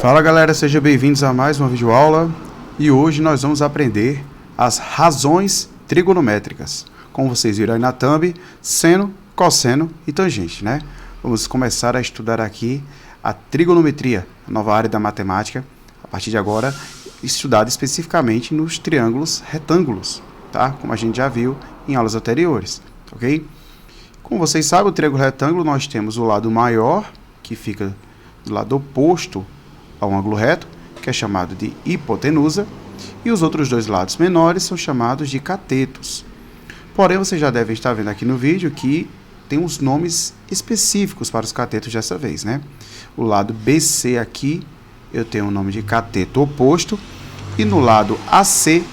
Fala galera, sejam bem-vindos a mais uma videoaula e hoje nós vamos aprender as razões trigonométricas. Como vocês viram aí na thumb, seno, cosseno e tangente, né? Vamos começar a estudar aqui a trigonometria, a nova área da matemática, a partir de agora, estudada especificamente nos triângulos retângulos, tá? Como a gente já viu em aulas anteriores, ok? Como vocês sabem, o triângulo retângulo nós temos o lado maior, que fica do lado oposto ao ângulo reto, que é chamado de hipotenusa, e os outros dois lados menores são chamados de catetos. Porém, vocês já devem estar vendo aqui no vídeo que tem uns nomes específicos para os catetos dessa vez, né? O lado BC aqui, eu tenho o nome de cateto oposto, e no lado AC,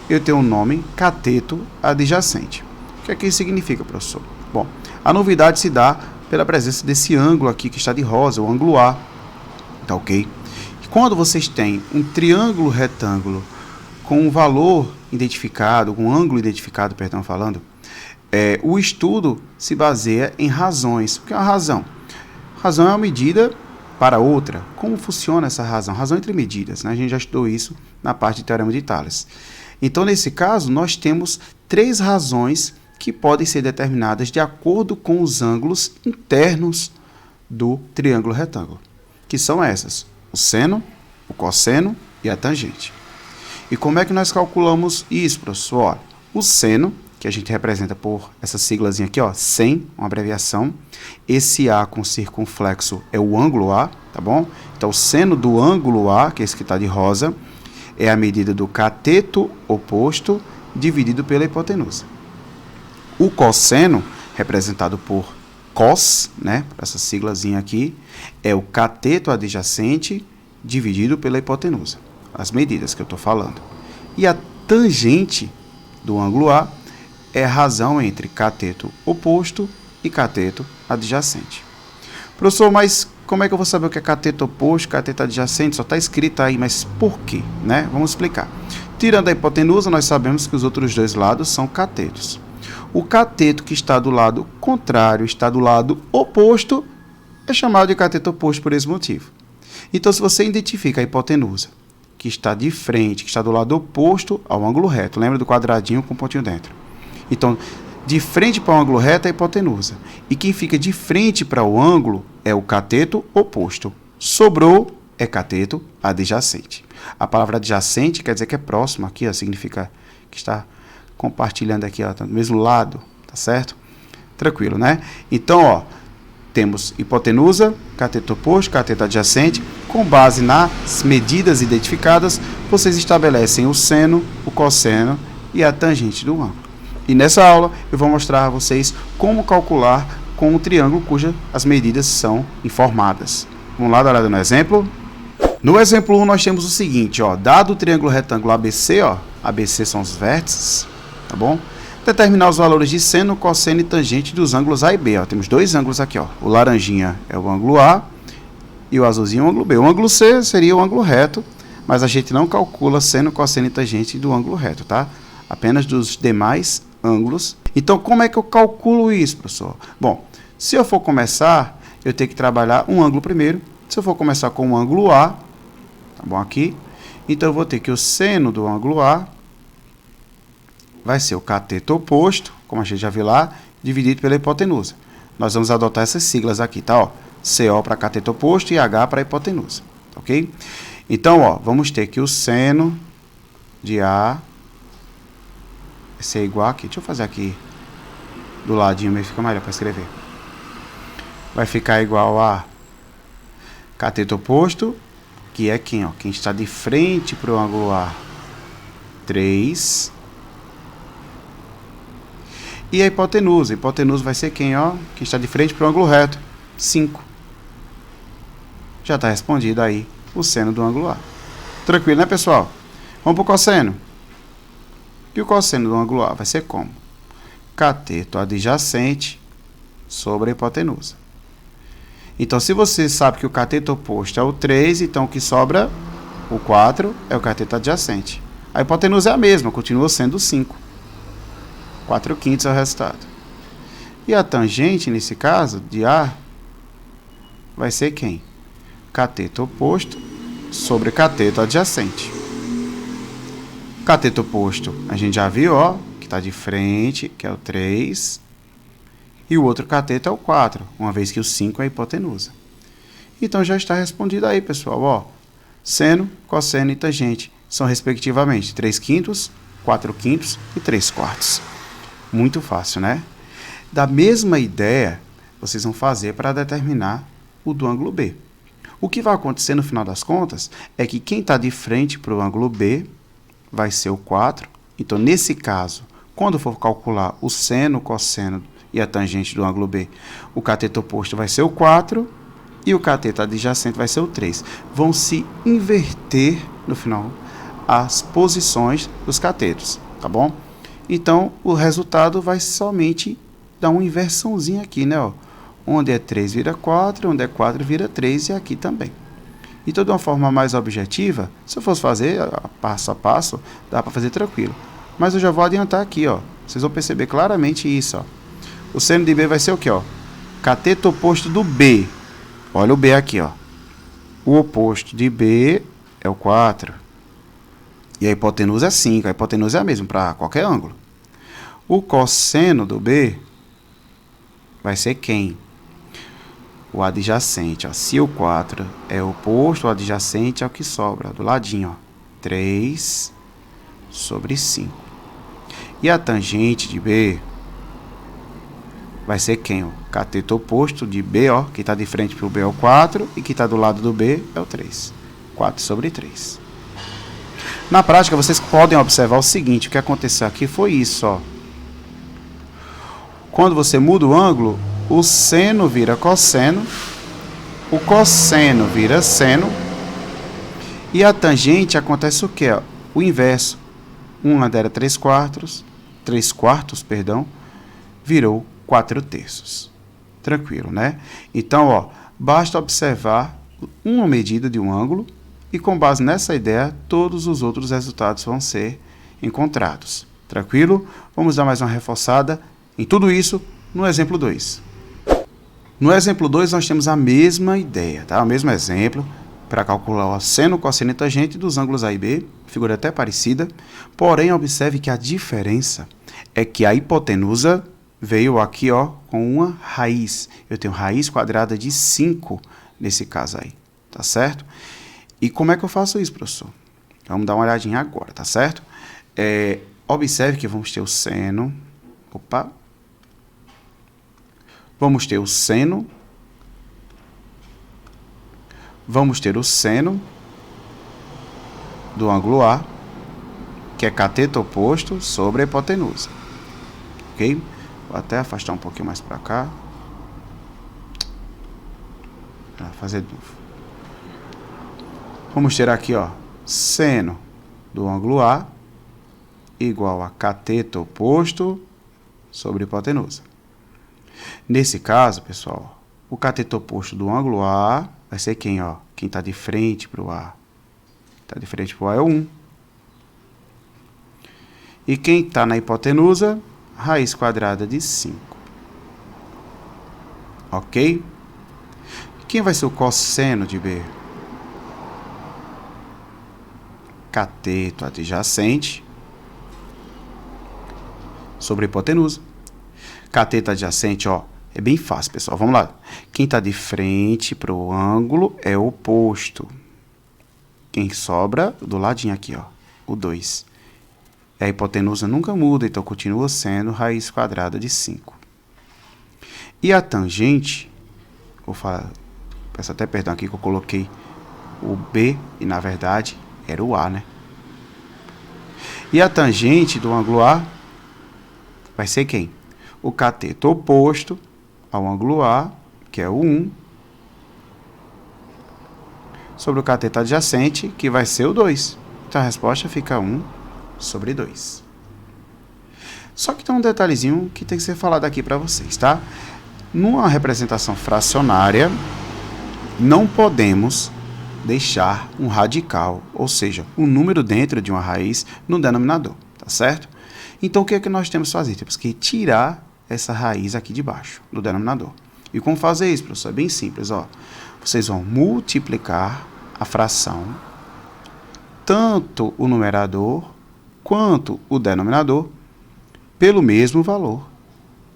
eu tenho o nome cateto adjacente. O que é que isso significa, professor? Bom, a novidade se dá pela presença desse ângulo aqui que está de rosa, o ângulo A, tá ok? Quando vocês têm um triângulo retângulo com um valor identificado, com um ângulo identificado, perdão, o estudo se baseia em razões. O que é uma razão? Razão é uma medida para outra. Como funciona essa razão? Razão entre medidas, né? A gente já estudou isso na parte de Teorema de Tales. Então, nesse caso, nós temos três razões que podem ser determinadas de acordo com os ângulos internos do triângulo retângulo, que são essas: o seno, o cosseno e a tangente. E como é que nós calculamos isso, professor? O seno, que a gente representa por essa siglazinha aqui, ó, sen, uma abreviação. Esse A com circunflexo é o ângulo A, tá bom? Então, o seno do ângulo A, que é esse que está de rosa, é a medida do cateto oposto dividido pela hipotenusa. O cosseno, representado por cos, né, essa siglazinha aqui, é o cateto adjacente dividido pela hipotenusa, as medidas que eu estou falando. E a tangente do ângulo A é a razão entre cateto oposto e cateto adjacente. Professor, mas como é que eu vou saber o que é cateto oposto, cateto adjacente? Só está escrito aí, mas por quê? Né? Vamos explicar. Tirando a hipotenusa, nós sabemos que os outros dois lados são catetos. O cateto que está do lado contrário, está do lado oposto, é chamado de cateto oposto por esse motivo. Então, se você identifica a hipotenusa, que está de frente, que está do lado oposto ao ângulo reto, lembra do quadradinho com pontinho dentro? Então, de frente para o ângulo reto é a hipotenusa. E quem fica de frente para o ângulo é o cateto oposto. Sobrou é cateto adjacente. A palavra adjacente quer dizer que é próximo aqui, ó, significa que está compartilhando aqui, ó, tá do mesmo lado, tá certo? Tranquilo, né? Então, ó, temos hipotenusa, cateto oposto, cateto adjacente. Com base nas medidas identificadas, vocês estabelecem o seno, o cosseno e a tangente do ângulo. E nessa aula eu vou mostrar a vocês como calcular com um triângulo cujas as medidas são informadas. Vamos lá dar uma olhada no exemplo? No exemplo 1 nós temos o seguinte, ó, dado o triângulo retângulo ABC, ó, ABC são os vértices, tá bom? Determinar os valores de seno, cosseno e tangente dos ângulos A e B. Ó. Temos dois ângulos aqui. Ó. O laranjinha é o ângulo A e o azulzinho é o ângulo B. O ângulo C seria o ângulo reto, mas a gente não calcula seno, cosseno e tangente do ângulo reto, tá? Apenas dos demais ângulos. Então, como é que eu calculo isso, professor? Bom, se eu for começar, eu tenho que trabalhar um ângulo primeiro. Se eu for começar com o ângulo A, tá bom aqui? Então, eu vou ter que o seno do ângulo A vai ser o cateto oposto, como a gente já viu lá, dividido pela hipotenusa. Nós vamos adotar essas siglas aqui, tá? Ó, CO para cateto oposto e H para hipotenusa, ok? Então, ó, vamos ter que o seno de A vai ser igual aqui. Deixa eu fazer aqui do ladinho, mas fica melhor para escrever. Vai ficar igual a cateto oposto, que é quem? Ó, quem está de frente para o ângulo A, 3. E a hipotenusa? A hipotenusa vai ser quem, ó? Quem está de frente para o ângulo reto, 5. Já está respondido aí o seno do ângulo A. Tranquilo, né, pessoal? Vamos para o cosseno. E o cosseno do ângulo A vai ser como? Cateto adjacente sobre a hipotenusa. Então, se você sabe que o cateto oposto é o 3, então o que sobra, o 4, é o cateto adjacente. A hipotenusa é a mesma, continua sendo 5. 4/5 é o resultado. E a tangente, nesse caso, de A, vai ser quem? Cateto oposto sobre cateto adjacente. Cateto oposto, a gente já viu, ó, que está de frente, que é o 3. E o outro cateto é o 4, uma vez que o 5 é a hipotenusa. Então já está respondido aí, pessoal, ó. Seno, cosseno e tangente são respectivamente 3/5, 4/5 e 3/4. Muito fácil, né? Da mesma ideia, vocês vão fazer para determinar o do ângulo B. O que vai acontecer no final das contas é que quem está de frente para o ângulo B vai ser o 4. Então, nesse caso, quando for calcular o seno, o cosseno e a tangente do ângulo B, o cateto oposto vai ser o 4 e o cateto adjacente vai ser o 3. Vão se inverter no final as posições dos catetos, tá bom? Então, o resultado vai somente dar uma inversãozinha aqui, né? Ó. Onde é 3 vira 4, onde é 4 vira 3 e aqui também. Então, de uma forma mais objetiva, se eu fosse fazer passo a passo, dá para fazer tranquilo. Mas eu já vou adiantar aqui, ó. Vocês vão perceber claramente isso, ó. O seno de B vai ser o quê, ó? Cateto oposto do B. Olha o B aqui, ó. O oposto de B é o 4. E a hipotenusa é 5. A hipotenusa é a mesma para qualquer ângulo. O cosseno do B vai ser quem? O adjacente, ó. Se o 4 é oposto, o adjacente é o que sobra, do ladinho, ó. 3 sobre 5. E a tangente de B vai ser quem? O cateto oposto de B, ó, que está de frente para o B é o 4 e que está do lado do B é o 3. 4 sobre 3. Na prática, vocês podem observar o seguinte, o que aconteceu aqui foi isso, ó. Quando você muda o ângulo, o seno vira cosseno, o cosseno vira seno, e a tangente acontece o quê? O inverso. Uma era 3/4, virou 4/3. Tranquilo, né? Então, ó, basta observar uma medida de um ângulo e com base nessa ideia, todos os outros resultados vão ser encontrados. Tranquilo? Vamos dar mais uma reforçada em tudo isso no exemplo 2. No exemplo 2, nós temos a mesma ideia, tá? O mesmo exemplo para calcular o seno, cosseno e tangente dos ângulos A e B, figura até parecida, porém, observe que a diferença é que a hipotenusa veio aqui, ó, com uma raiz. Eu tenho raiz quadrada de 5 nesse caso aí, tá certo? E como é que eu faço isso, professor? Vamos dar uma olhadinha agora, tá certo? Observe que vamos ter o seno, vamos ter o seno do ângulo A, que é cateto oposto sobre a hipotenusa. Ok? Vou até afastar um pouquinho mais para cá. Vou fazer de novo. Vamos ter aqui, ó, seno do ângulo A igual a cateto oposto sobre hipotenusa. Nesse caso, pessoal, o cateto oposto do ângulo A vai ser quem, ó? Quem está de frente para o A. Está de frente para o A é o 1. E quem está na hipotenusa, raiz quadrada de 5. Ok? Quem vai ser o cosseno de B? Cateto adjacente sobre a hipotenusa. Cateto adjacente, ó, é bem fácil, pessoal. Vamos lá. Quem está de frente para o ângulo é o oposto. Quem sobra do ladinho aqui, ó, o 2. A hipotenusa nunca muda, então continua sendo raiz quadrada de 5. E a tangente, vou falar, peço até perdão aqui que eu coloquei o B e na verdade era o A, né? E a tangente do ângulo A vai ser quem? O cateto oposto ao ângulo A, que é o 1, sobre o cateto adjacente, que vai ser o 2. Então a resposta fica 1 sobre 2. Só que tem um detalhezinho que tem que ser falado aqui para vocês, tá? Numa representação fracionária, não podemos deixar um radical, ou seja, um número dentro de uma raiz no denominador, tá certo? Então, o que é que nós temos que fazer? Temos que tirar essa raiz aqui de baixo, do denominador. E como fazer isso, professor? É bem simples, ó. Vocês vão multiplicar a fração, tanto o numerador quanto o denominador, pelo mesmo valor,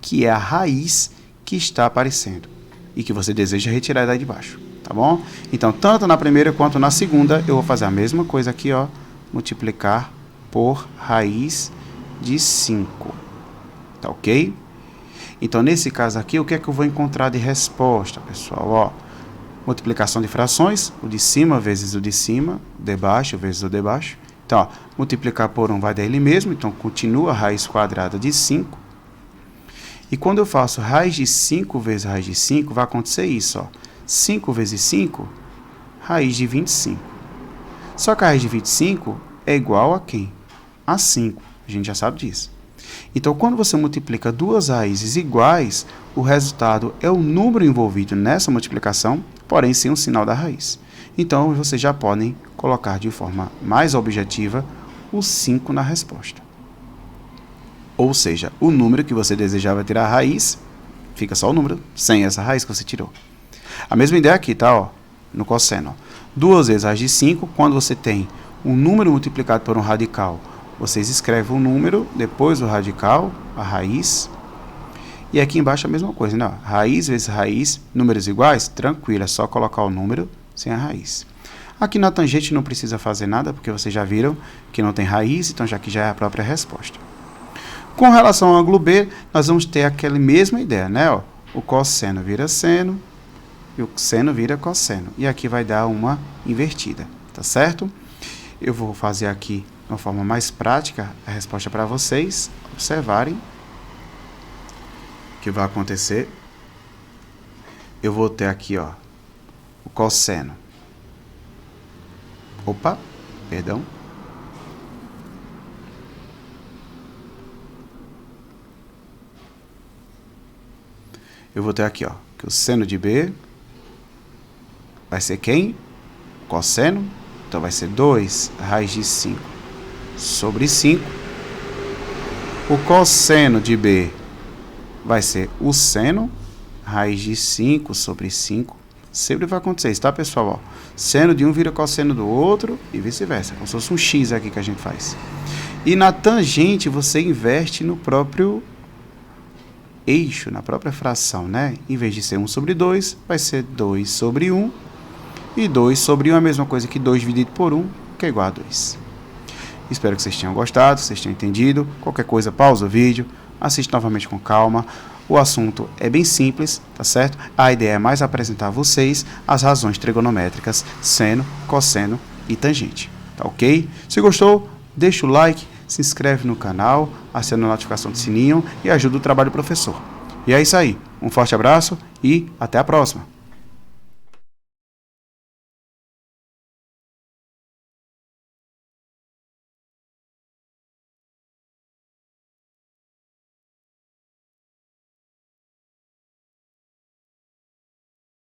que é a raiz que está aparecendo e que você deseja retirar daí de baixo, tá bom? Então, tanto na primeira quanto na segunda, eu vou fazer a mesma coisa aqui, ó, multiplicar por raiz de 5, tá ok? Então, nesse caso aqui, o que é que eu vou encontrar de resposta, pessoal? Ó, multiplicação de frações, o de cima vezes o de cima, o de baixo vezes o de baixo. Então, ó, multiplicar por 1 vai dar ele mesmo, então continua a raiz quadrada de 5. E quando eu faço raiz de 5 vezes raiz de 5, vai acontecer isso, ó. 5 vezes 5, raiz de 25. Só que a raiz de 25 é igual a quem? A 5. A gente já sabe disso. Então, quando você multiplica duas raízes iguais, o resultado é o número envolvido nessa multiplicação, porém sem o sinal da raiz. Então, vocês já podem colocar de forma mais objetiva o 5 na resposta. Ou seja, o número que você desejava tirar a raiz, fica só o número, sem essa raiz que você tirou. A mesma ideia aqui, tá? Ó, no cosseno. Ó. 2 vezes raiz de 5, quando você tem um número multiplicado por um radical, vocês escrevem o número, depois o radical, a raiz. E aqui embaixo a mesma coisa, né? Raiz vezes raiz, números iguais, tranquilo, é só colocar o número sem a raiz. Aqui na tangente não precisa fazer nada, porque vocês já viram que não tem raiz, então já aqui já é a própria resposta. Com relação ao ângulo B, nós vamos ter aquela mesma ideia, né? Ó, o cosseno vira seno e o seno vira cosseno. E aqui vai dar uma invertida, tá certo? Eu vou fazer aqui de uma forma mais prática a resposta para vocês observarem o que vai acontecer. Eu vou ter aqui, ó, o cosseno. Opa, perdão. Eu vou ter aqui, ó, que o seno de B vai ser quem? Cosseno. Então, vai ser 2 raiz de 5 sobre 5. O cosseno de B vai ser o seno, raiz de 5 sobre 5. Sempre vai acontecer isso, tá, pessoal? Ó, seno de um vira cosseno do outro e vice-versa. Como se fosse um X aqui que a gente faz. E na tangente, você inverte no próprio eixo, na própria fração, né? Em vez de ser 1 sobre 2, vai ser 2 sobre 1. E 2 sobre 1 é a mesma coisa que 2 dividido por 1, que é igual a 2. Espero que vocês tenham gostado, vocês tenham entendido. Qualquer coisa, pausa o vídeo, assiste novamente com calma. O assunto é bem simples, tá certo? A ideia é mais apresentar a vocês as razões trigonométricas seno, cosseno e tangente, tá ok? Se gostou, deixa o like, se inscreve no canal, aciona a notificação do sininho e ajuda o trabalho do professor. E é isso aí, um forte abraço e até a próxima!